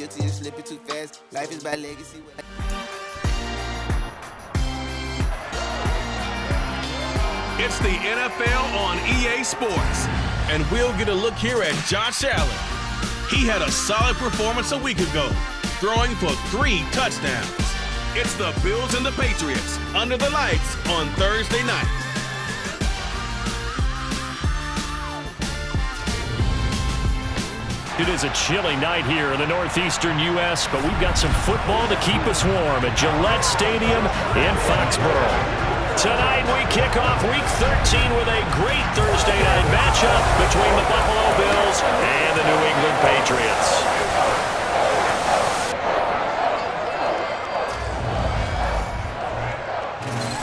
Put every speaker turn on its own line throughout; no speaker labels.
guilty and slipping too fast. Life is by legacy.
It's the NFL on EA Sports. And we'll get a look here at Josh Allen. He had a solid performance a week ago, throwing for 3 touchdowns. It's the Bills and the Patriots under the lights on Thursday night.
It is a chilly night here in the northeastern U.S., but we've got some football to keep us warm at Gillette Stadium in Foxborough. Tonight we kick off Week 13 with a great Thursday night matchup between the Buffalo Bills and the New England Patriots.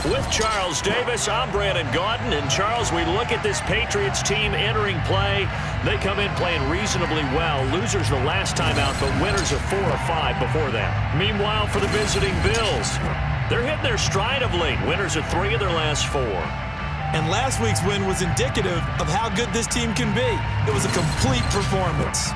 With Charles Davis, I'm Brandon Gaudin. And Charles, we look at this Patriots team entering play. They come in playing reasonably well. Losers the last time out, but winners of 4 or 5 before that. Meanwhile, for the visiting Bills, they're hitting their stride of late. Winners of 3 of their last 4.
And last week's win was indicative of how good this team can be. It was a complete performance.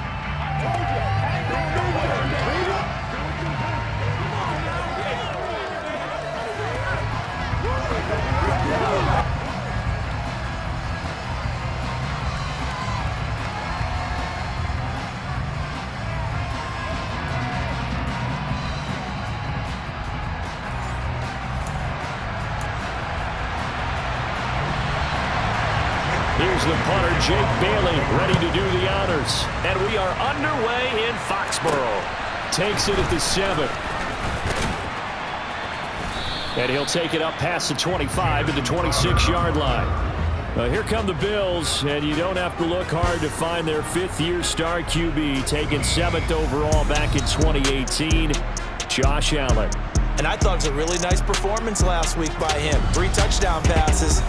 Here's the punter, Jake Bailey, ready to do the honors. And we are underway in Foxborough. Takes it at the 7. And he'll take it up past the 25 to the 26-yard line. Here come the Bills, and you don't have to look hard to find their 5th-year star QB, taken 7th overall back in 2018, Josh Allen.
And I thought it was a really nice performance last week by him. 3 touchdown passes.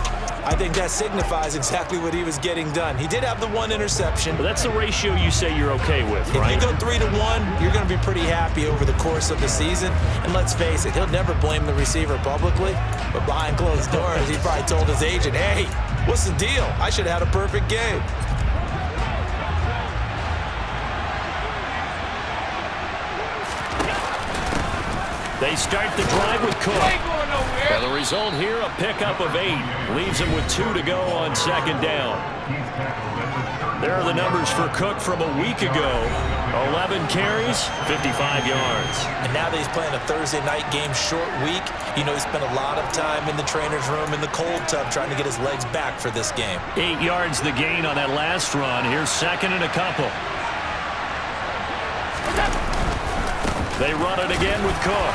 I think that signifies exactly what he was getting done. He did have the 1 interception.
But that's the ratio you say you're okay with, right?
If you go 3 to 1, you're going to be pretty happy over the course of the season. And let's face it, he'll never blame the receiver publicly. But behind closed doors, he probably told his agent, hey, what's the deal? I should have had a perfect game.
They start the drive with Cook. And the result here, a pickup of 8. Leaves him with 2 to go on 2nd down. There are the numbers for Cook from a week ago. 11 carries, 55 yards.
And now that he's playing a Thursday night game, short week, you know he spent a lot of time in the trainer's room in the cold tub trying to get his legs back for this game.
8 yards the gain on that last run. Here's 2nd and a couple. They run it again with Cook.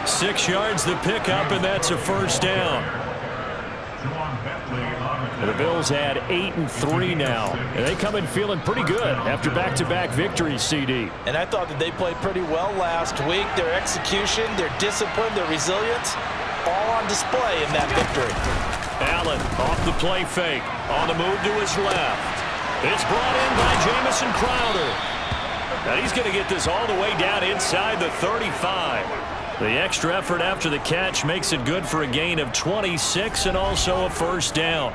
6 yards the pickup, and that's a 1st down. And the Bills had 8 and 3 now. And they come in feeling pretty good after back-to-back victories, CD.
And I thought that they played pretty well last week. Their execution, their discipline, their resilience, all on display in that victory.
Allen off the play fake. On the move to his left. It's brought in by Jamison Crowder. And he's going to get this all the way down inside the 35. The extra effort after the catch makes it good for a gain of 26 and also a 1st down.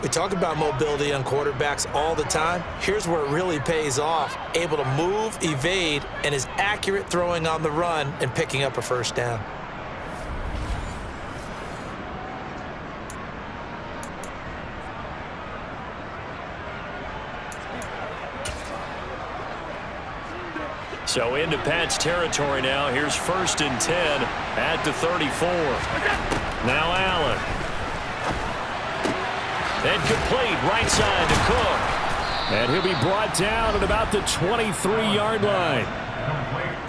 We talk about mobility on quarterbacks all the time. Here's where it really pays off. Able to move, evade, and is accurate throwing on the run and picking up a 1st down.
So into Pat's territory now. Here's 1st and 10 at the 34. Now Allen. And complete right side to Cook. And he'll be brought down at about the 23-yard line.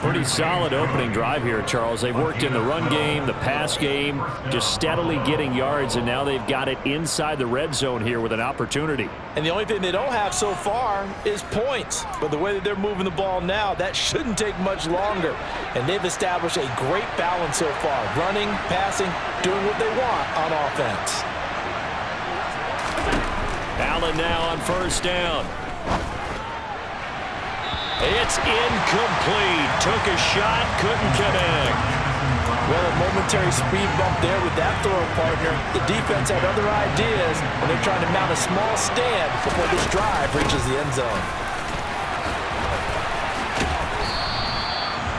Pretty solid opening drive here, Charles. They've worked in the run game, the pass game, just steadily getting yards, and now they've got it inside the red zone here with an opportunity.
And the only thing they don't have so far is points. But the way that they're moving the ball now, that shouldn't take much longer. And they've established a great balance so far. Running, passing, doing what they want on offense.
Allen now on 1st down. It's incomplete. Took a shot, couldn't connect.
Well, a momentary speed bump there with that throw partner. The defense had other ideas, and they're trying to mount a small stand before this drive reaches the end zone.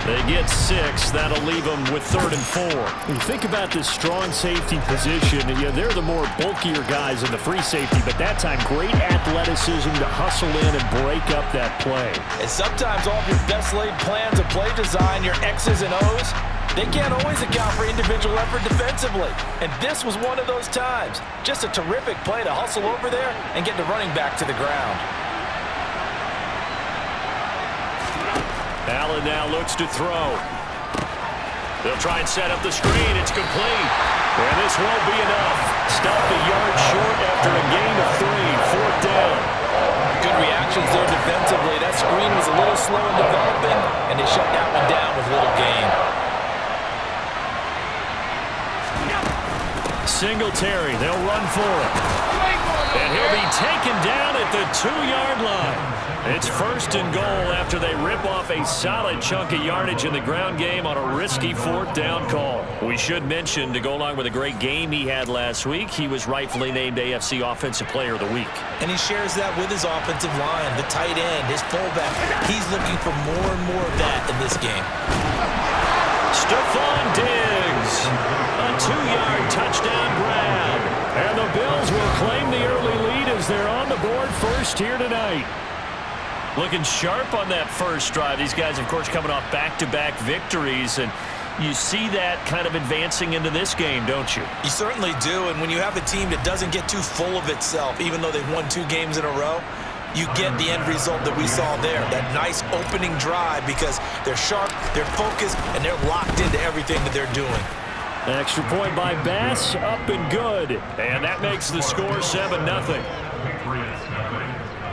They get 6. That'll leave them with 3rd and 4.
When you think about this strong safety position, they're the more bulkier guys in the free safety, but that time great athleticism to hustle in and break up that play.
And sometimes all of your best laid plans of play design, your X's and O's, they can't always account for individual effort defensively. And this was one of those times. Just a terrific play to hustle over there and get the running back to the ground.
Allen now looks to throw. They'll try and set up the screen. It's complete. And this won't be enough. Stopped a yard short after a gain of 3. 4th down.
Good reactions there defensively. That screen was a little slow in developing, and they shut that one down with little gain.
Singletary, they'll run for it. And he'll be taken down at the 2-yard line. It's 1st and goal after they rip off a solid chunk of yardage in the ground game on a risky 4th down call. We should mention, to go along with a great game he had last week, he was rightfully named AFC Offensive Player of the Week.
And he shares that with his offensive line, the tight end, his fullback. He's looking for more and more of that in this game.
Stephon Diggs, a 2-yard touchdown grab. And the Bills will claim the early lead as they're on the board first here tonight. Looking sharp on that first drive. These guys, of course, coming off back-to-back victories, and you see that kind of advancing into this game, don't you?
You certainly do, and when you have a team that doesn't get too full of itself, even though they've won 2 games in a row, you get the end result that we saw there, that nice opening drive, because they're sharp, they're focused, and they're locked into everything that they're doing.
An extra point by Bass, up and good. And that makes the score 7-0.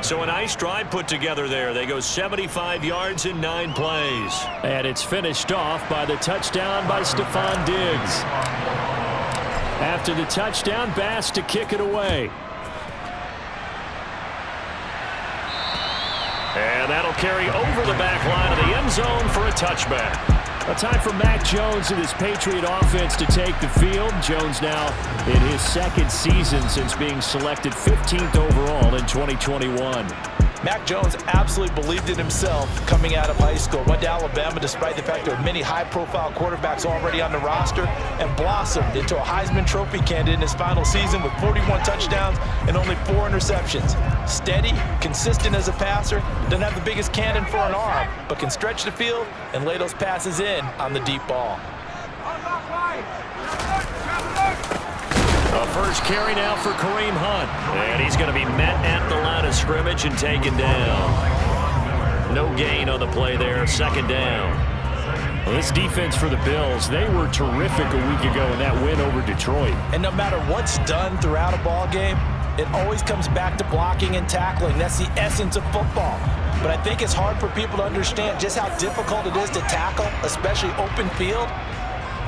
So a nice drive put together there. They go 75 yards in 9 plays. And it's finished off by the touchdown by Stephon Diggs. After the touchdown, Bass to kick it away. And that'll carry over the back line of the end zone for a touchback. A time for Mac Jones and his Patriot offense to take the field. Jones now in his 2nd season since being selected 15th overall in 2021.
Mac Jones absolutely believed in himself coming out of high school. Went to Alabama despite the fact there were many high-profile quarterbacks already on the roster, and blossomed into a Heisman Trophy candidate in his final season with 41 touchdowns and only 4 interceptions. Steady, consistent as a passer, doesn't have the biggest cannon for an arm, but can stretch the field and lay those passes in on the deep ball.
A first carry now for Kareem Hunt. And he's going to be met at the line of scrimmage and taken down. No gain on the play there. 2nd down. Well, this defense for the Bills, they were terrific a week ago in that win over Detroit.
And no matter what's done throughout a ball game, it always comes back to blocking and tackling. That's the essence of football. But I think it's hard for people to understand just how difficult it is to tackle, especially open field.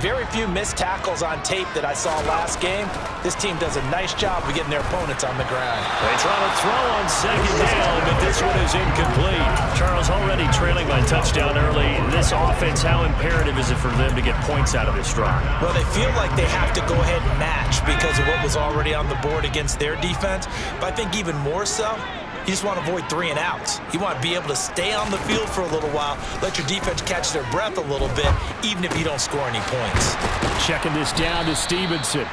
Very few missed tackles on tape that I saw last game. This team does a nice job of getting their opponents on the ground.
They try to throw on 2nd down, but this one is incomplete. Charles, already trailing by touchdown early. This offense, how imperative is it for them to get points out of this drive?
Well, they feel like they have to go ahead and match because of what was already on the board against their defense. But I think even more so, you just want to avoid 3 and outs. You want to be able to stay on the field for a little while, let your defense catch their breath a little bit, even if you don't score any points.
Checking this down to Stevenson.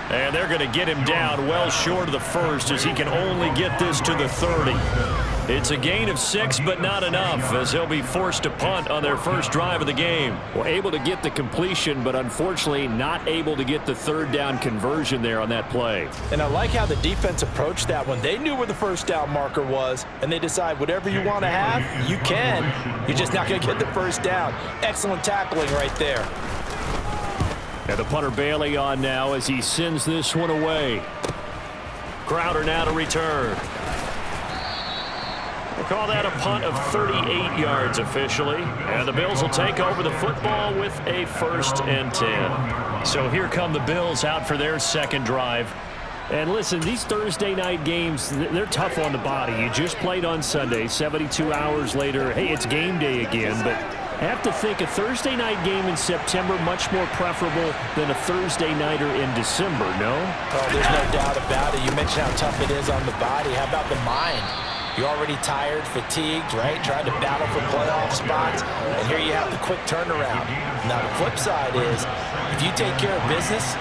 And they're going to get him down well short of the first as he can only get this to the 30. It's a gain of 6, but not enough as they'll be forced to punt on their first drive of the game.
Well, able to get the completion, but unfortunately not able to get the 3rd down conversion there on that play.
And I like how the defense approached that one. They knew where the 1st down marker was, and they decide whatever you want to have, you can. You're just not going to get the 1st down. Excellent tackling right there.
And the punter Bailey on now as he sends this one away.
Crowder now to return. We'll call that a punt of 38 yards officially. And the Bills will take over the football with a 1st and 10. So here come the Bills out for their 2nd drive.
And listen, these Thursday night games, they're tough on the body. You just played on Sunday, 72 hours later. Hey, it's game day again, but I have to think a Thursday night game in September much more preferable than a Thursday nighter in December, no?
Oh, there's no doubt about it. You mentioned how tough it is on the body. How about the mind? You're already tired, fatigued, right? Trying to battle for playoff spots, and here you have the quick turnaround. Now, the flip side is, if you take care of business,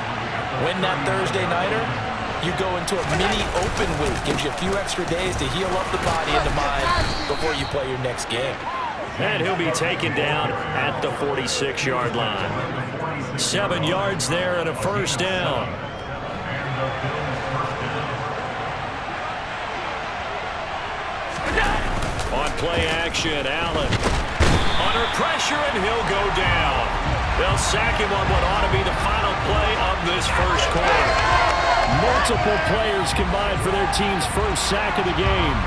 win that Thursday nighter, you go into a mini open week. Gives you a few extra days to heal up the body and the mind before you play your next game.
And he'll be taken down at the 46-yard line. 7 yards there and a first down. On play action, Allen. Under pressure, and he'll go down. They'll sack him on what ought to be the final play of this first quarter.
Multiple players combined for their team's first sack of the game.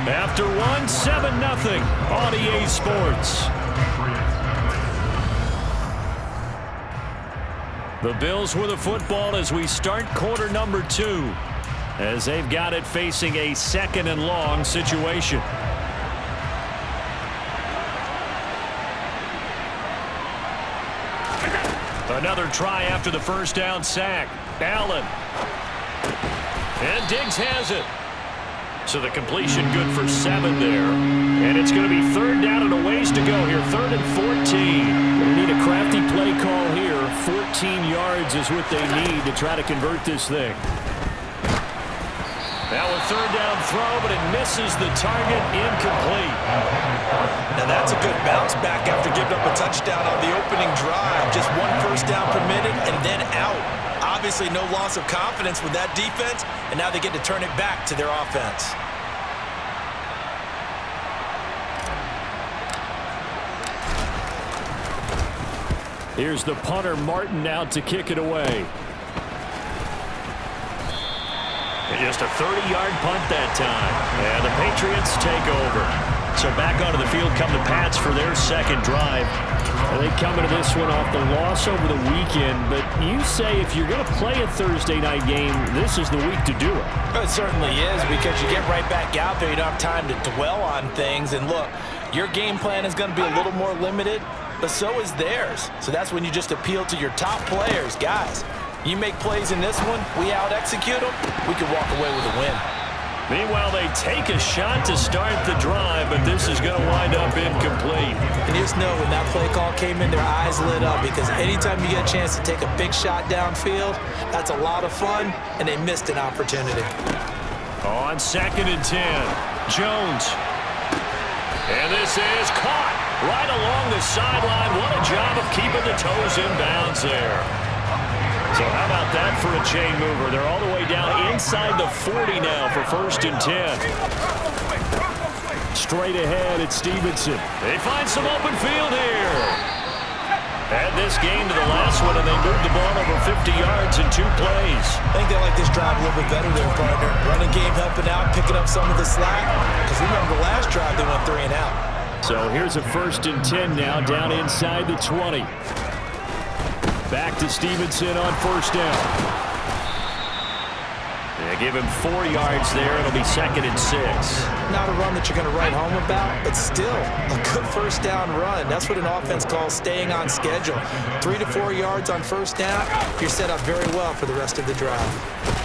After one, 7-0 on EA Sports. The Bills with the football as we start quarter number 2, as they've got it facing a 2nd and long situation. Another try after the first down sack. Allen. And Diggs has it. So the completion good for 7 there. And it's going to be 3rd down and a ways to go here. 3rd and 14.
They need a crafty play call here. 14 yards is what they need to try to convert this thing.
Now a 3rd down throw, but it misses the target, incomplete.
Now that's a good bounce back after giving up a touchdown on the opening drive. Just 1 first down permitted and then out. Obviously no loss of confidence with that defense, and now they get to turn it back to their offense.
Here's the punter, Martin, out to kick it away.
Just a 30-yard punt that time. And the Patriots take over. So back onto the field come the Pats for their 2nd drive.
Well, they come into this one off the loss over the weekend, but you say if you're going to play a Thursday night game, this is the week to do it.
It certainly is, because you get right back out there. You don't have time to dwell on things. And look, your game plan is going to be a little more limited, but so is theirs. So that's when you just appeal to your top players. Guys, you make plays in this one, we out-execute them, we can walk away with a win.
Meanwhile, they take a shot to start the drive, but this is going to wind up incomplete.
And just know when that play call came in, their eyes lit up, because anytime you get a chance to take a big shot downfield, that's a lot of fun, and they missed an opportunity.
On 2nd and 10, Jones. And this is caught right along the sideline. What a job of keeping the toes in bounds there. So how about that for a chain mover? They're all the way down inside the 40 now for 1st and 10.
Straight ahead, it's Stevenson.
They find some open field here. Add this game to the last one, and they moved the ball over 50 yards in 2 plays.
I think they like this drive a little bit better there, partner. Running game helping out, picking up some of the slack. Because remember, the last drive they went 3 and out.
So here's a 1st and 10 now, down inside the 20. Back to Stevenson on 1st down.
They give him 4 yards there. It'll be 2nd and 6.
Not a run that you're going to write home about, but still a good 1st down run. That's what an offense calls staying on schedule. 3 to 4 yards on 1st down, you're set up very well for the rest of the drive.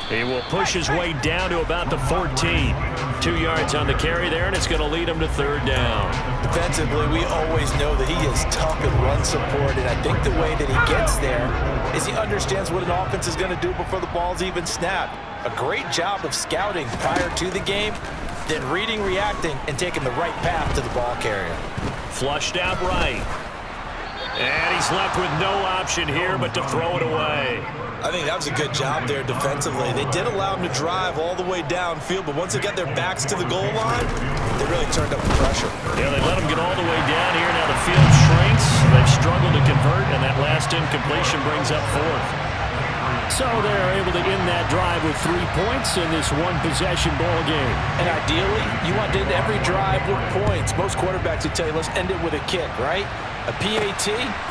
He will push his way down to about the 14. 2 yards on the carry there, and it's going to lead him to 3rd down.
Defensively, we always know that he is tough in run support, and I think the way that he gets there is he understands what an offense is going to do before the ball's even snapped. A great job of scouting prior to the game, then reading, reacting, and taking the right path to the ball carrier.
Flushed out right. And he's left with no option here but to throw it away.
I think that was a good job there defensively. They did allow him to drive all the way downfield, but once they got their backs to the goal line, they really turned up the pressure.
Yeah, they let him get all the way down here. Now the field shrinks. They've struggled to convert, and that last incompletion brings up 4th.
So they're able to end that drive with 3 points in this one-possession ball game.
And ideally, you want to end every drive with points. Most quarterbacks would tell you, let's end it with a kick, right? A PAT,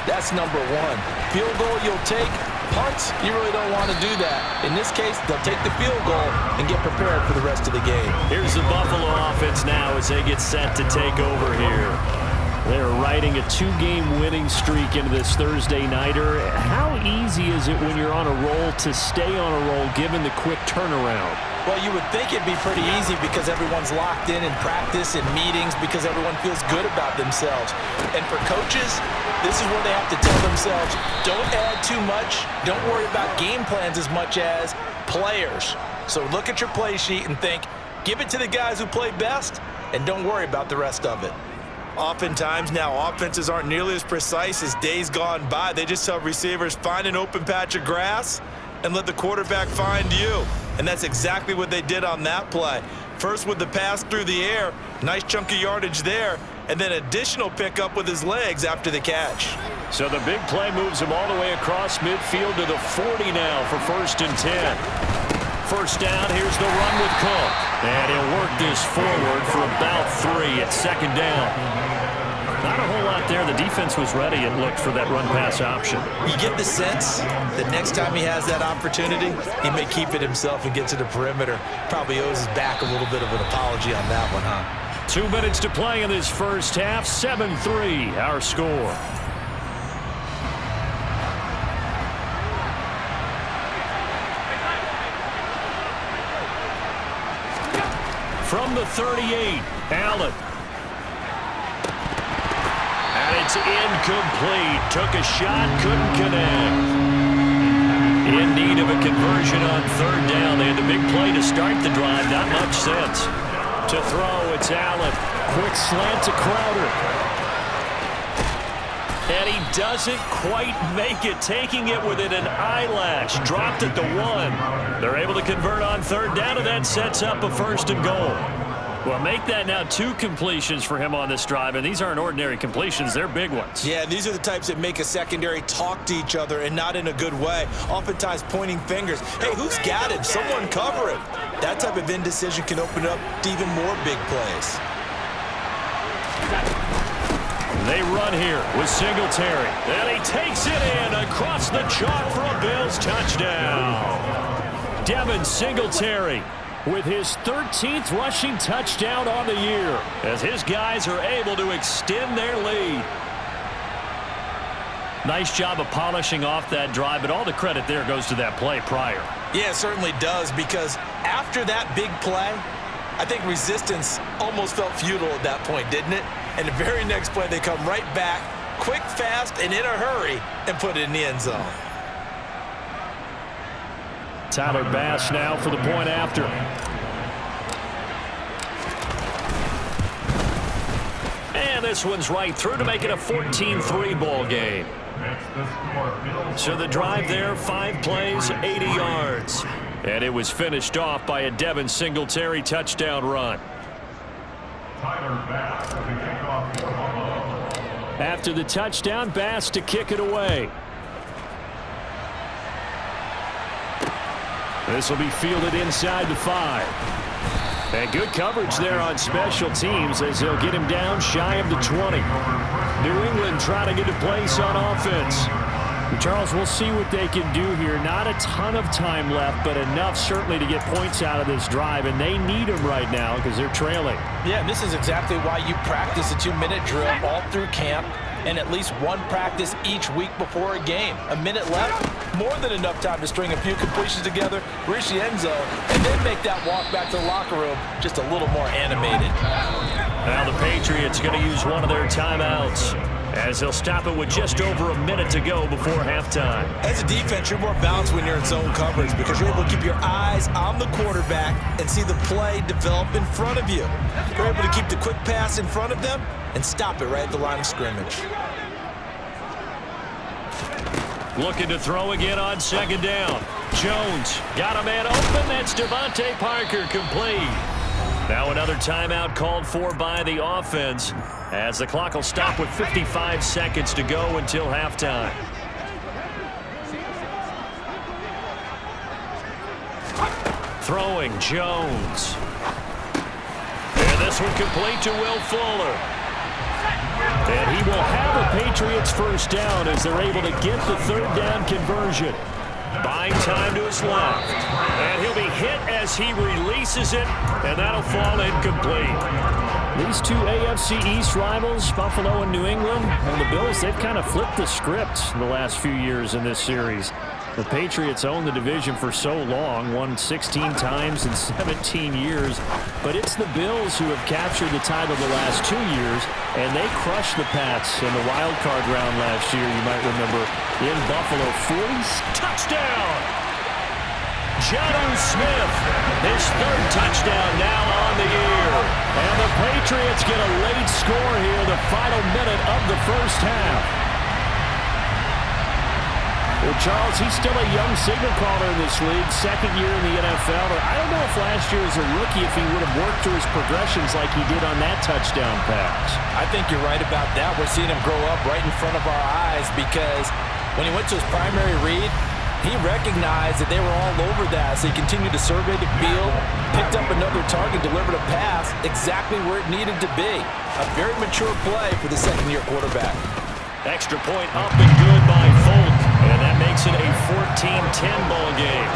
that's number 1. Field goal you'll take. Punts, you really don't want to do that. In this case, they'll take the field goal and get prepared for the rest of the game.
Here's the Buffalo offense now as they get set to take over here.
They're riding a two-game winning streak into this Thursday nighter. How easy is it when you're on a roll to stay on a roll given the quick turnaround?
Well, you would think it'd be pretty easy because everyone's locked in practice and meetings because everyone feels good about themselves. And for coaches, this is where they have to tell themselves, don't add too much, don't worry about game plans as much as players. So look at your play sheet and think, give it to the guys who play best and don't worry about the rest of it.
Oftentimes now, offenses aren't nearly as precise as days gone by. They just tell receivers, find an open patch of grass and let the quarterback find you. And that's exactly what they did on that play. First with the pass through the air, nice chunk of yardage there, and then additional pickup with his legs after the catch.
So the big play moves him all the way across midfield to the 40 now for 1st and 10. First down, here's the run with Cook. And he'll work this forward for about 3 at 2nd down. Not a whole lot there. The defense was ready and looked for that run-pass option.
You get the sense that next time he has that opportunity, he may keep it himself and get to the perimeter. Probably owes his back a little bit of an apology on that one, huh?
2 minutes to play in this first half. 7-3, our score. From the 38, Allen. And it's incomplete. Took a shot, couldn't connect. In need of a conversion on 3rd down. They had the big play to start the drive. Not much sense. To throw, it's Allen. Quick slant to Crowder. And he doesn't quite make it, taking it within an eyelash. Dropped at the 1. They're able to convert on 3rd down, and that sets up a 1st and goal. Well, make that now 2 completions for him on this drive, and these aren't ordinary completions. They're big ones.
Yeah, these are the types that make a secondary talk to each other and not in a good way. Oftentimes pointing fingers. Hey, who's got him? Someone cover him. That type of indecision can open up to even more big plays.
They run here with Singletary. And he takes it in across the chalk for a Bills touchdown. Devin Singletary with his 13th rushing touchdown on the year as his guys are able to extend their lead. Nice job of polishing off that drive, but all the credit there goes to that play prior.
Yeah, it certainly does, because after that big play, I think resistance almost felt futile at that point, didn't it? And the very next play, they come right back, quick, fast, and in a hurry, and put it in the end zone.
Tyler Bass now for the point after.
And this one's right through to make it a 14-3 ball game. So the drive there, 5 plays, 80 yards. And it was finished off by a Devin Singletary touchdown run.
After the touchdown, Bass to kick it away. This will be fielded inside the 5. And good coverage there on special teams as they'll get him down shy of the 20. New England trying to get a place on offense. Charles, we'll see what they can do here. Not a ton of time left, but enough certainly to get points out of this drive, and they need them right now because they're trailing.
Yeah, and this is exactly why you practice a 2-minute drill all through camp and at least 1 practice each week before a game. A minute left, more than enough time to string a few completions together, reach the end zone, and then make that walk back to the locker room just a little more animated.
Now the Patriots going to use one of their timeouts as they'll stop it with just over a minute to go before halftime.
As a defense, you're more balanced when you're in zone coverage because you're able to keep your eyes on the quarterback and see the play develop in front of you. You're able to keep the quick pass in front of them and stop it right at the line of scrimmage.
Looking to throw again on 2nd down. Jones got a man open. That's Devontae Parker complete. Now another timeout called for by the offense as the clock will stop with 55 seconds to go until halftime. Throwing Jones. And this one complete to Will Fuller. And he will have a Patriots first down as they're able to get the 3rd down conversion. Buying time to his left. And he'll be hit as he releases it, and that'll fall incomplete.
These two AFC East rivals, Buffalo and New England, and the Bills, they've kind of flipped the script the last few years in this series. The Patriots owned the division for so long, won 16 times in 17 years, but it's the Bills who have captured the title the last 2 years, and they crushed the Pats in the wild card round last year, you might remember, in Buffalo. 40
touchdown! Jonnu Smith, his third touchdown now on the year. And the Patriots get a late score here, the final minute of the first half.
Well, Charles, he's still a young signal caller in this league, second year in the NFL. I don't know if last year as a rookie, if he would have worked through his progressions like he did on that touchdown pass.
I think you're right about that. We're seeing him grow up right in front of our eyes because when he went to his primary read, he recognized that they were all over that, so he continued to survey the field, picked up another target, delivered a pass exactly where it needed to be. A very mature play for the second-year quarterback.
Extra point up and good by Folk, and that makes it a 14-10 ball game.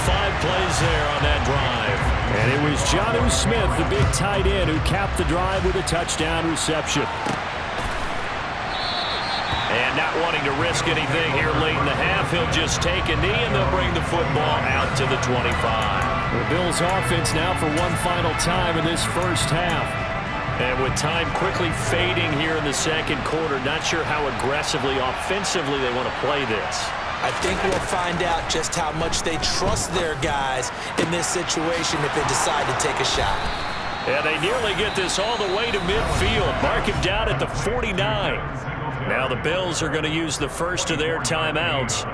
5 plays there on that drive.
And it was Jonnu Smith, the big tight end, who capped the drive with a touchdown reception.
And not wanting to risk anything here late in the half, he'll just take a knee, and they'll bring the football out to the 25.
The Bills offense now for one final time in this first half.
And with time quickly fading here in the second quarter, not sure how aggressively, offensively they want to play this.
I think we'll find out just how much they trust their guys in this situation if they decide to take a shot.
And they nearly get this all the way to midfield. Mark him down at the 49. Now the Bills are going to use the first of their timeouts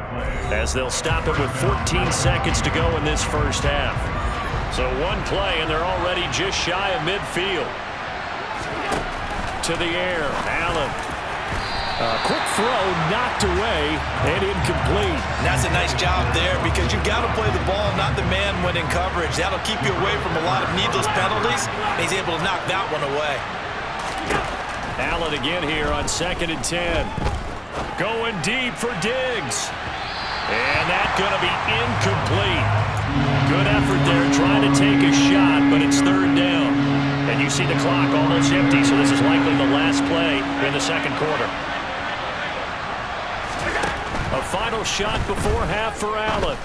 as they'll stop it with 14 seconds to go in this first half. So one play, and they're already just shy of midfield. To the air, Allen.
Quick throw, knocked away, and incomplete.
And that's a nice job there because you've got to play the ball, not the man when in coverage. That'll keep you away from a lot of needless penalties. And he's able to knock that one away.
Allen again here on 2nd and 10. Going deep for Diggs. And that's going to be incomplete. Good effort there trying to take a shot, but it's 3rd down. And you see the clock almost empty, so this is likely the last play in the second quarter. A final shot before half for Allen.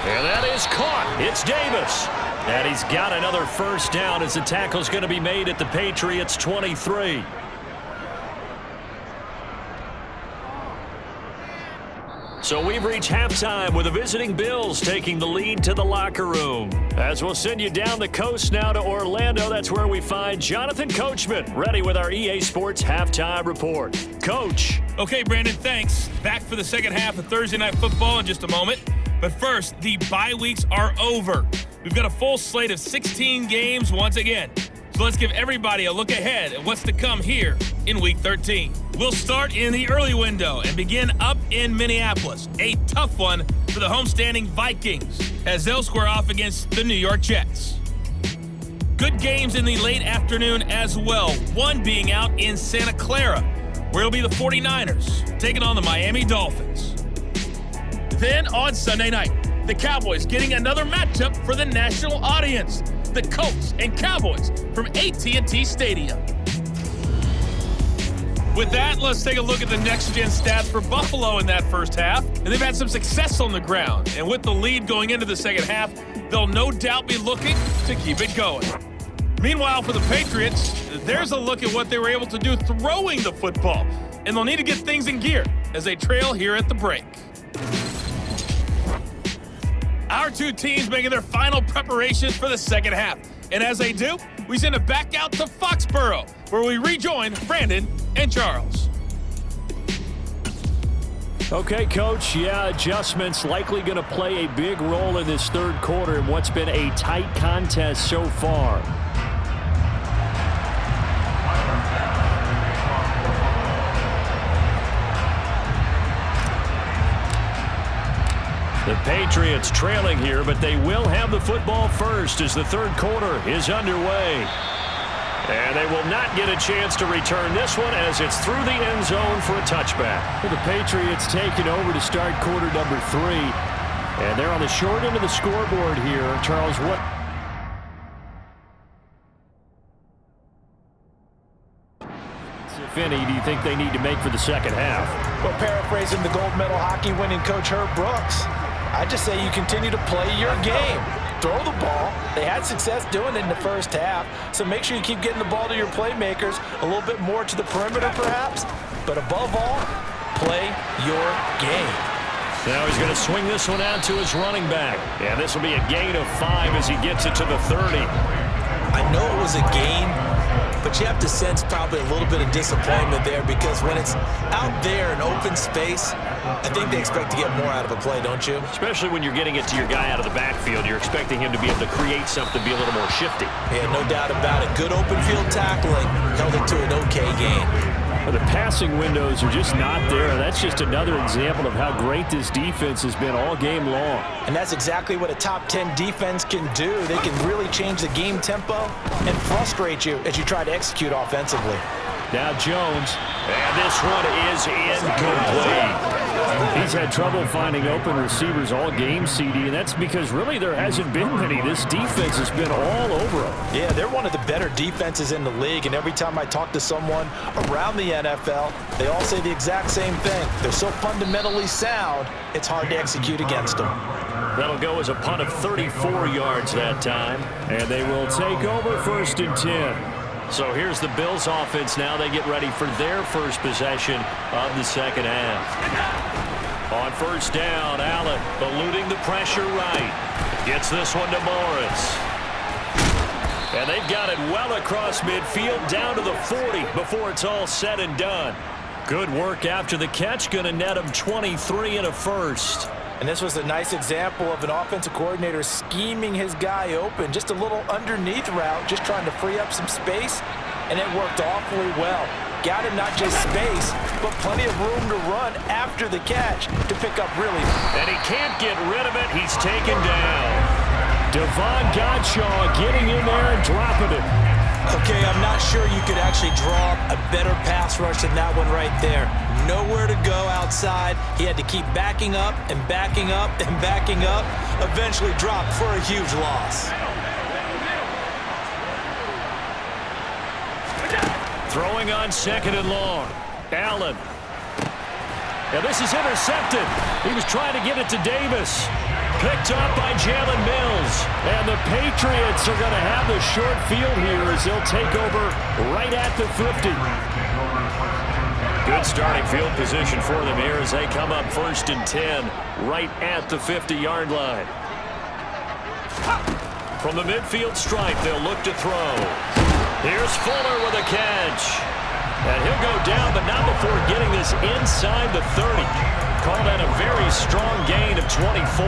And that is caught. It's Davis. And he's got another first down as the tackle's going to be made at the Patriots' 23. So we've reached halftime with the visiting Bills taking the lead to the locker room. As we'll send you down the coast now to Orlando, that's where we find Jonathan Coachman, ready with our EA Sports Halftime Report. Coach.
Okay, Brandon, thanks. Back for the second half of Thursday Night Football in just a moment. But first, the bye weeks are over. We've got a full slate of 16 games once again. So let's give everybody a look ahead at what's to come here in Week 13. We'll start in the early window and begin up in Minneapolis. A tough one for the homestanding Vikings as they'll square off against the New York Jets. Good games in the late afternoon as well, one being out in Santa Clara, where it'll be the 49ers taking on the Miami Dolphins. Then on Sunday night, the Cowboys getting another matchup for the national audience. The Colts and Cowboys from AT&T Stadium. With that, let's take a look at the next-gen stats for Buffalo in that first half. And they've had some success on the ground. And with the lead going into the second half, they'll no doubt be looking to keep it going. Meanwhile, for the Patriots, there's a look at what they were able to do throwing the football. And they'll need to get things in gear as they trail here at the break. Our two teams making their final preparations for the second half. And as they do, we send it back out to Foxborough, where we rejoin Brandon and Charles.
Okay, Coach, adjustments likely going to play a big role in this third quarter in what's been a tight contest so far.
The Patriots trailing here, but they will have the football first as the third quarter is underway. And they will not get a chance to return this one as it's through the end zone for a touchback.
The Patriots taking over to start quarter number 3. And they're on the short end of the scoreboard here. Charles, what? If any, do you think they need to make for the second half?
Well, paraphrasing the gold medal hockey winning coach Herb Brooks, I just say you continue to play your game. Throw the ball. They had success doing it in the first half, so make sure you keep getting the ball to your playmakers, a little bit more to the perimeter perhaps, but above all, play your game.
Now he's going to swing this one out to his running back. And this will be a gain of 5 as he gets it to the 30.
I know it was a gain, but you have to sense probably a little bit of disappointment there because when it's out there in open space, I think they expect to get more out of a play, don't you?
Especially when you're getting it to your guy out of the backfield. You're expecting him to be able to create something, be a little more shifty.
Yeah, no doubt about it. Good open field tackling held it to an okay gain.
The passing windows are just not there. That's just another example of how great this defense has been all game long.
And that's exactly what a top 10 defense can do. They can really change the game tempo and frustrate you as you try to execute offensively.
Now Jones.
And this one is incomplete.
He's had trouble finding open receivers all game, CD, and that's because really there hasn't been many. This defense has been all over them.
Yeah, they're one of the better defenses in the league, and every time I talk to someone around the NFL, they all say the exact same thing. They're so fundamentally sound, it's hard to execute against them.
That'll go as a punt of 34 yards that time.
And they will take over 1st and 10.
So here's the Bills offense now. They get ready for their first possession of the second half. On 1st down, Allen eluding the pressure right. Gets this one to Morris. And they've got it well across midfield down to the 40 before it's all said and done. Good work after the catch. Going to net him 23 and a first.
And this was a nice example of an offensive coordinator scheming his guy open. Just a little underneath route, just trying to free up some space, and it worked awfully well. Got him not just space, but plenty of room to run after the catch to pick up really.
And he can't get rid of it. He's taken down.
Devon Godshaw getting in there and dropping it.
Okay, I'm not sure you could actually draw a better pass rush than that one right there. Nowhere to go outside. He had to keep backing up and backing up and backing up. Eventually dropped for a huge loss.
Throwing on 2nd and long. Allen. Now this is intercepted. He was trying to get it to Davis. Picked up by Jalen Mills.
And the Patriots are going to have the short field here as they'll take over right at the 50.
Good starting field position for them here as they come up 1st and 10 right at the 50-yard line. From the midfield stripe, they'll look to throw. Here's Fuller with a catch. And he'll go down, but not before getting this inside the 30. Call that a very strong gain of 24.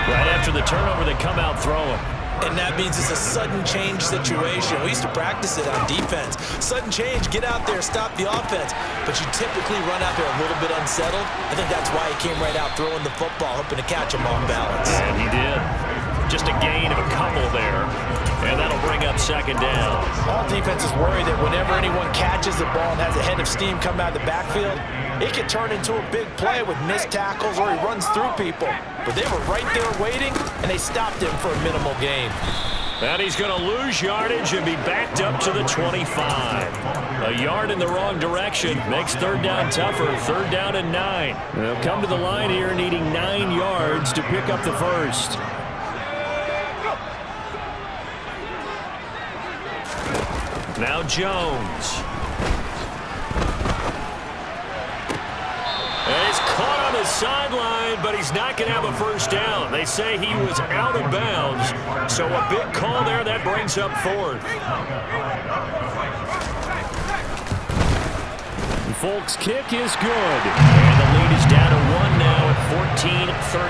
Right after the turnover, they come out throwing.
And that means it's a sudden change situation. We used to practice it on defense. Sudden change, get out there, stop the offense. But you typically run out there a little bit unsettled. I think that's why he came right out throwing the football, hoping to catch him off balance.
And he did. Just a gain of a couple there. And that'll bring up 2nd down.
All defenses worry that whenever anyone catches the ball and has a head of steam come out of the backfield, it can turn into a big play with missed tackles or he runs through people. But they were right there waiting, and they stopped him for a minimal gain.
And he's going to lose yardage and be backed up to the 25. A yard in the wrong direction makes 3rd down tougher. 3rd down and 9.
They'll come to the line here needing 9 yards to pick up the first.
Now Jones. And he's caught on the sideline, but he's not going to have a 1st down. They say he was out of bounds, so a big call there. That brings up 4th.
Folks' kick is good.
And the lead is down to 1 now at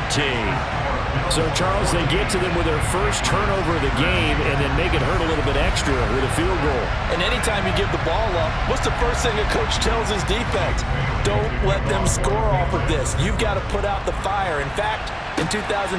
14-13.
So, Charles, they get to them with their first turnover of the game and then make it hurt a little bit extra with a field goal.
And anytime you give the ball up, what's the first thing a coach tells his defense? Don't let them score off of this. You've got to put out the fire. In fact, in 2021,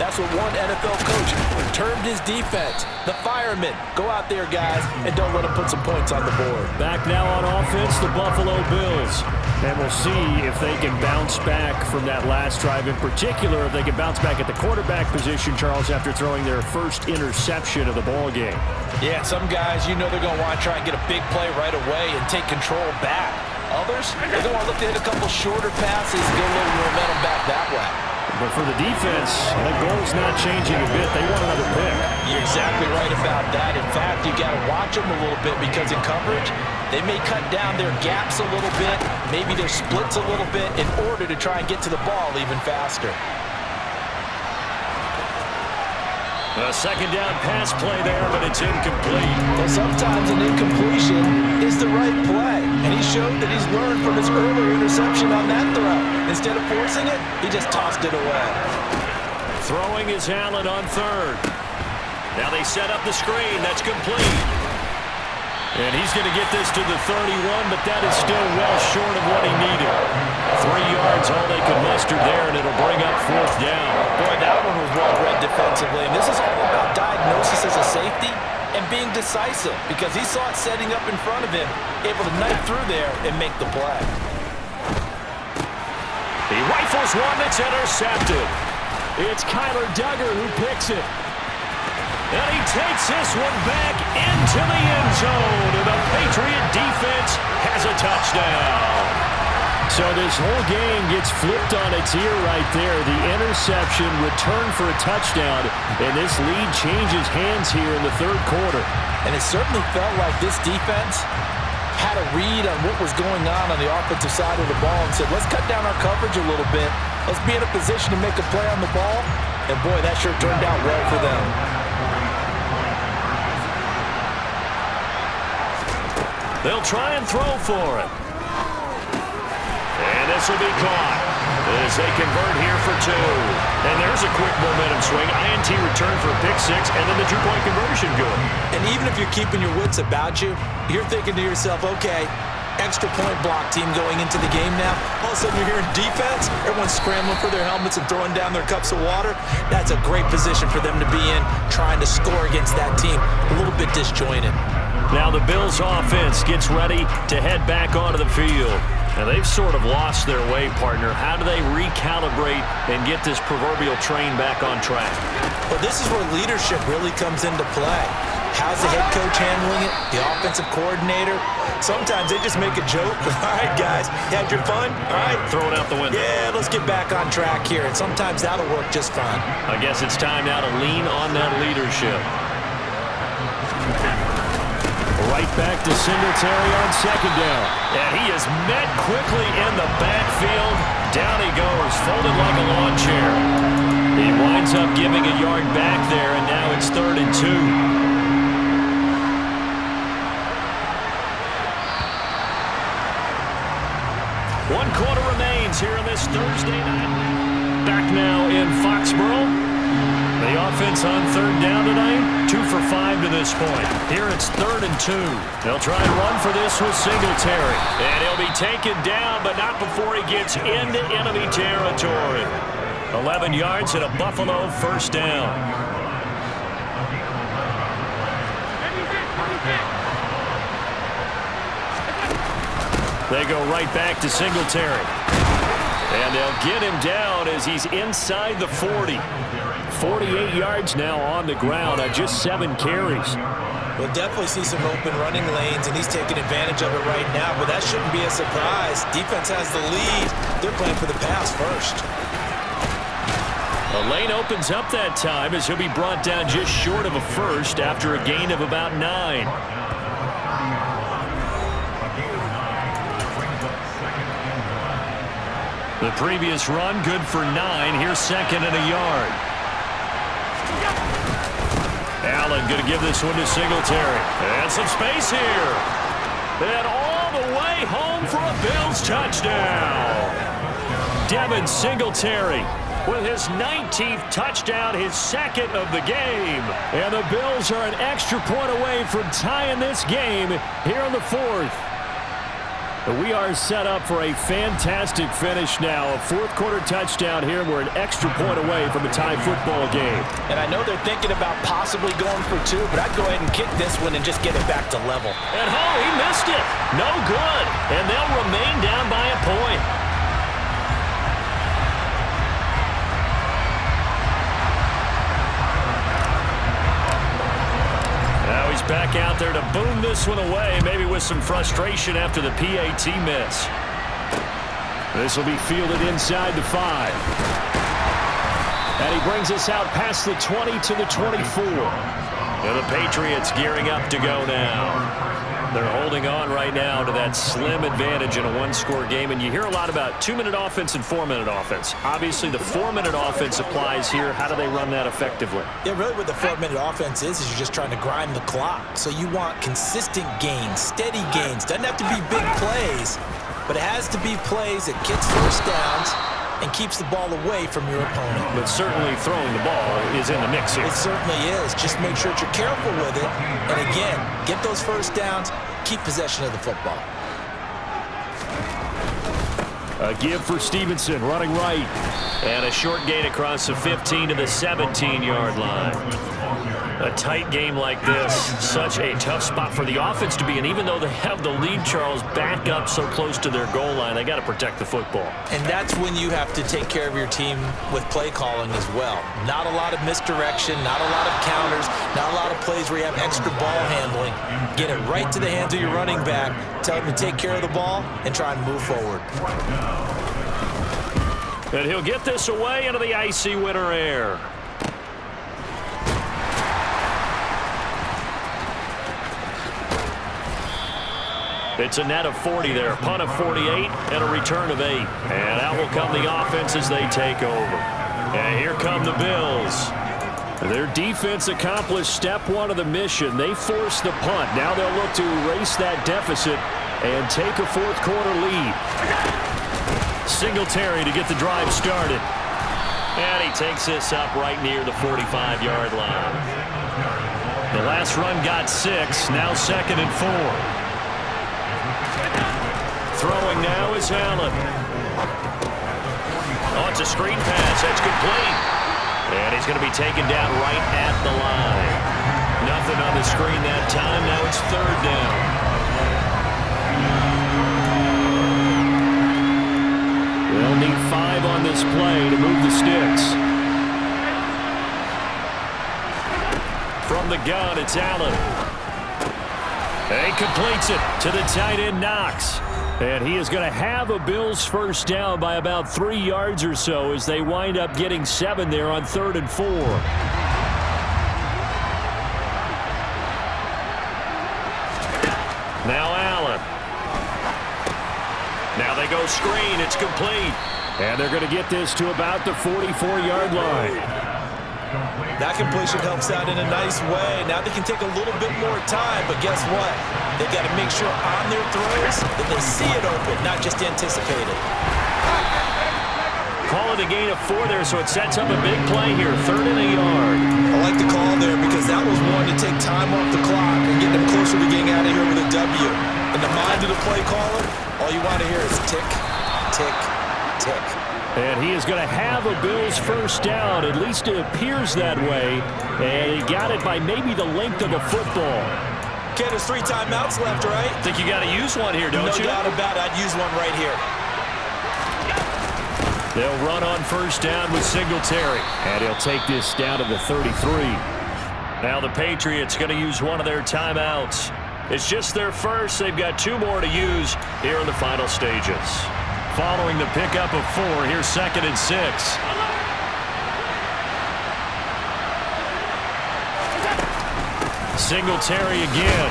that's what one NFL coach termed his defense. The firemen. Go out there, guys, and don't let them put some points on the board.
Back now on offense, the Buffalo Bills. And we'll see if they can bounce back from that last drive. In particular, if they can bounce back at the quarterback position, Charles, after throwing their first interception of the ball game.
Yeah, some guys, you know they're going to want to try and get a big play right away and take control back. Others, they're going to want to look to hit a couple shorter passes and get a little momentum back that way.
But for the defense, the goal's not changing a bit. They want another pick.
You're exactly right about that. In fact, you got to watch them a little bit because in coverage, they may cut down their gaps a little bit, maybe their splits a little bit in order to try and get to the ball even faster.
A second down pass play there, but it's incomplete.
Well, sometimes an incompletion is the right play, and he showed that he's learned from his earlier interception on that throw. Instead of forcing it, he just tossed it away.
Throwing is Allen on third. Now they set up the screen. That's complete.
And he's going to get this to the 31, but that is still well short of what he needed. 3 yards, all they could muster there, and it'll bring up fourth down.
Boy, that one was well read defensively, and this is all about diagnosis as a safety and being decisive because he saw it setting up in front of him, able to knife through there and make the play.
He rifles one that's intercepted.
It's Kyler Duggar who picks it.
And he takes this one back into the end zone, and the Patriot defense has a touchdown.
So this whole game gets flipped on its ear right there. The interception, return for a touchdown, and this lead changes hands here in the third quarter.
And it certainly felt like this defense had a read on what was going on the offensive side of the ball and said, let's cut down our coverage a little bit. Let's be in a position to make a play on the ball. And boy, that sure turned out well for them.
They'll try and throw for it. And this will be caught as they convert here for 2. And there's a quick momentum swing. INT return for a pick 6, and then the 2-point conversion good.
And even if you're keeping your wits about you, you're thinking to yourself, okay, extra point block team going into the game now. All of a sudden you're hearing defense. Everyone's scrambling for their helmets and throwing down their cups of water. That's a great position for them to be in, trying to score against that team. A little bit disjointed.
Now the Bills offense gets ready to head back onto the field. Now they've sort of lost their way, partner. How do they recalibrate and get this proverbial train back on track?
Well, this is where leadership really comes into play. How's the head coach handling it? The offensive coordinator? Sometimes they just make a joke. All right, guys, you had your fun? All right.
Throw it out the window.
Yeah, let's get back on track here. And sometimes that'll work just fine.
I guess it's time now to lean on that leadership.
Right back to Singletary on second down.
And he is met quickly in the backfield. Down he goes, folded like a lawn chair. He winds up giving a yard back there, and now it's 3rd and 2. One quarter remains here on this Thursday night. Back now in Foxborough. The offense on 3rd down tonight, 2 for 5 to this point. Here it's 3rd and 2. They'll try and run for this with Singletary. And he'll be taken down, but not before he gets into enemy territory. 11 yards and a Buffalo first down. They go right back to Singletary. And they'll get him down as he's inside the 40.
48 yards now on the ground on just 7 carries.
We'll definitely see some open running lanes, and he's taking advantage of it right now, but that shouldn't be a surprise. Defense has the lead. They're playing for the pass first.
A lane opens up that time as he'll be brought down just short of a first after a gain of about 9. The previous run, good for 9. Here's 2nd and a yard. Allen going to give this one to Singletary. And some space here. And all the way home for a Bills touchdown.
Devin Singletary with his 19th touchdown, his second of the game.
And the Bills are an extra point away from tying this game here in the fourth. But we are set up for a fantastic finish now. A fourth-quarter touchdown here. We're an extra point away from a tie football game.
And I know they're thinking about possibly going for two, but I'd go ahead and kick this one and just get it back to level.
And he missed it. No good. And they'll remain down by a point. Now he's back out there to boom this one away, maybe with some frustration after the PAT miss.
This will be fielded inside the 5. And he brings us out past the 20 to the 24.
And the Patriots gearing up to go now. They're holding on right now to that slim advantage in a one-score game. And you hear a lot about 2-minute offense and 4-minute offense. Obviously, the 4-minute offense applies here. How do they run that effectively?
Yeah, really what the 4-minute offense is you're just trying to grind the clock. So you want consistent gains, steady gains. Doesn't have to be big plays, but it has to be plays that gets first downs and keeps the ball away from your opponent.
But certainly throwing the ball is in the mix here.
It certainly is. Just make sure that you're careful with it. And again, get those first downs, keep possession of the football.
A give for Stevenson, running right.
And a short gain across the 15 to the 17-yard line. A tight game like this, such a tough spot for the offense to be in. Even though they have the lead, Charles, back up so close to their goal line, they got to protect the football.
And that's when you have to take care of your team with play calling as well. Not a lot of misdirection, not a lot of counters, not a lot of plays where you have extra ball handling. Get it right to the hands of your running back, tell him to take care of the ball, and try and move forward.
And he'll get this away into the icy winter air. It's a net of 40 there, punt of 48, and a return of 8. And out will come the offense as they take over. And here come the Bills.
Their defense accomplished step one of the mission. They forced the punt. Now they'll look to erase that deficit and take a fourth-quarter lead. Singletary to get the drive started.
And he takes this up right near the 45-yard line. The last run got 6, now 2nd and 4. Throwing now is Allen. Oh, it's a screen pass. That's complete. And he's going to be taken down right at the line. Nothing on the screen that time. Now it's 3rd down.
They'll need 5 on this play to move the sticks.
From the gun, it's Allen. And he completes it to the tight end, Knox.
And he is going to have a Bills first down by about 3 yards or so as they wind up getting 7 there on 3rd and 4.
Now Allen. Now they go screen. It's complete.
And they're going to get this to about the 44-yard line.
That completion helps out in a nice way. Now they can take a little bit more time, but guess what? They've got to make sure on their throws that they see it open, not just anticipate it.
Call it a gain of 4 there, so it sets up a big play here. 3rd and a yard.
I like the call there because that was one to take time off the clock and get them closer to getting out of here with a W. In the mind of the play caller, all you want to hear is tick, tick, tick.
And he is going to have a Bills first down. At least it appears that way. And he got it by maybe the length of a football.
Okay, there's 3 timeouts left, right?
I think you got to use one here, don't you?
No doubt about it. I'd use one right here.
They'll run on first down with Singletary. And he'll take this down to the 33.
Now the Patriots going to use one of their timeouts. It's just their first. They've got 2 more to use here in the final stages. Following the pickup of 4, here's 2nd and 6. Singletary again.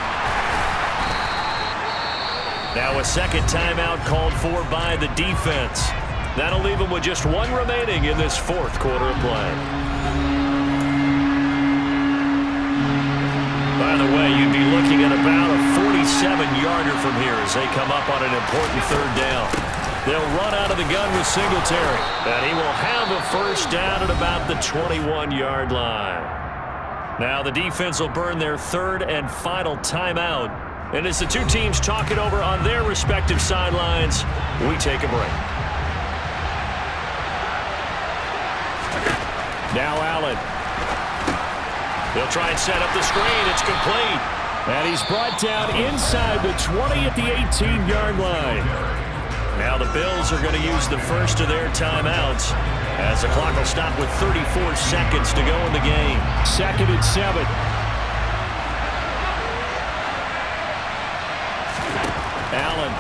Now a second timeout called for by the defense. That'll leave them with just 1 remaining in this 4th quarter of play. By the way, you'd be looking at about a 47-yarder from here as they come up on an important 3rd down. They'll run out of the gun with Singletary. And he will have a first down at about the 21-yard line. Now the defense will burn their third and final timeout. And as the two teams talk it over on their respective sidelines, we take a break. Now Allen. They'll try and set up the screen. It's complete.
And he's brought down inside the 20 at the 18-yard line.
Now the Bills are going to use the first of their timeouts as the clock will stop with 34 seconds to go in the game.
2nd and 7.
Allen.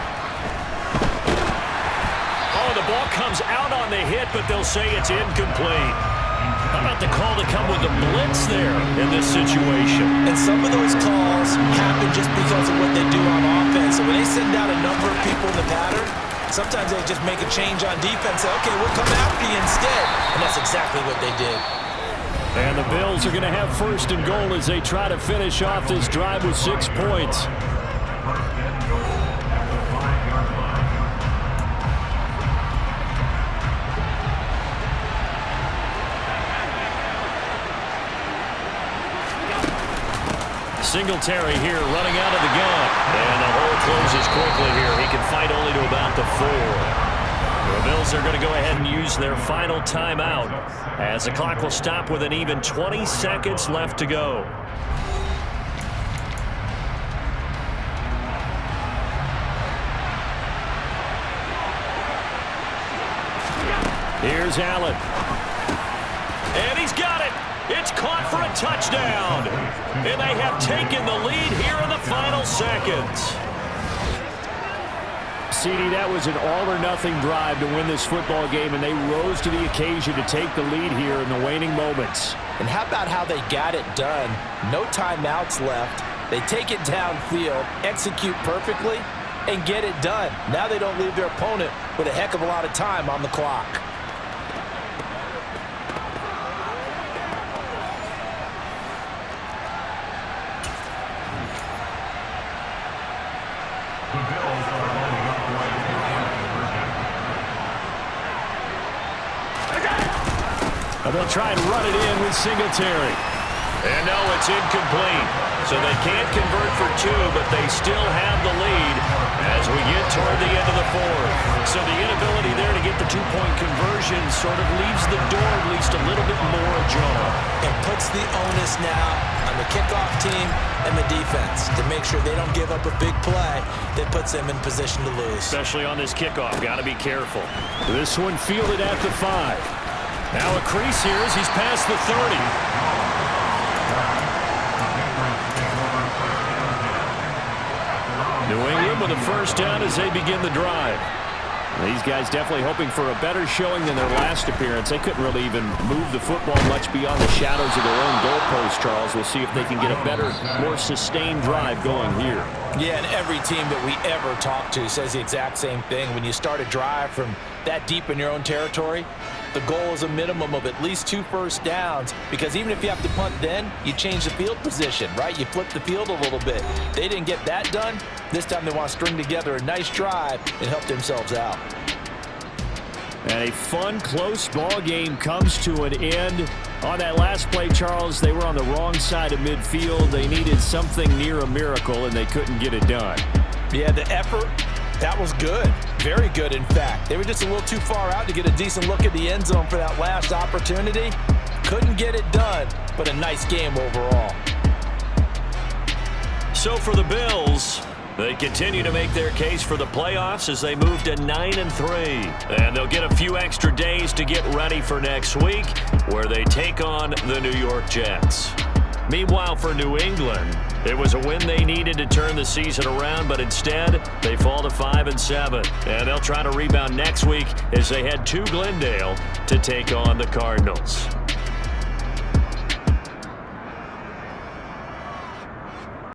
Oh, the ball comes out on the hit, but they'll say it's incomplete. How about the call to come with the blitz there in this situation?
And some of those calls happen just because of what they do on offense. So when they send out a number of people in the pattern, sometimes they just make a change on defense. Say, okay, we'll come after you instead. And that's exactly what they did.
And the Bills are going to have 1st and goal as they try to finish off this drive with 6 points.
Singletary here running out of the gun. And the hole closes quickly here. He can fight only to about the 4. The Bills are going to go ahead and use their final timeout as the clock will stop with an even 20 seconds left to go.
Here's Allen.
And he's got it. It's caught for a touchdown. And they have taken the lead here in the final seconds.
CD, that was an all-or-nothing drive to win this football game, and they rose to the occasion to take the lead here in the waning moments.
And how about how they got it done? No timeouts left. They take it downfield, execute perfectly, and get it done. Now they don't leave their opponent with a heck of a lot of time on the clock.
They'll try and run it in with Singletary.
And no, it's incomplete. So they can't convert for 2, but they still have the lead as we get toward the end of the 4th. So the inability there to get the 2-point conversion sort of leaves the door at least a little bit more ajar.
It puts the onus now on the kickoff team and the defense to make sure they don't give up a big play that puts them in position to lose.
Especially on this kickoff. Got to be careful.
This one fielded at the 5.
Now a crease here as he's past the 30.
New England with a first down as they begin the drive. These guys definitely hoping for a better showing than their last appearance. They couldn't really even move the football much beyond the shadows of their own goalpost, Charles. We'll see if they can get a better, more sustained drive going here.
Yeah, and every team that we ever talk to says the exact same thing. When you start a drive from that deep in your own territory, the goal is a minimum of at least 2 first downs, because even if you have to punt then, you change the field position, right? You flip the field a little bit. They didn't get that done. This time they want to string together a nice drive and help themselves out.
And a fun, close ball game comes to an end. On that last play, Charles, they were on the wrong side of midfield. They needed something near a miracle, and they couldn't get it done.
Yeah, the effort, that was good. Very good, in fact. They were just a little too far out to get a decent look at the end zone for that last opportunity. Couldn't get it done, but a nice game overall.
So for the Bills, they continue to make their case for the playoffs as they move to 9-3. And they'll get a few extra days to get ready for next week, where they take on the New York Jets. Meanwhile, for New England, it was a win they needed to turn the season around, but instead, they fall to 5-7. And they'll try to rebound next week as they head to Glendale to take on the Cardinals.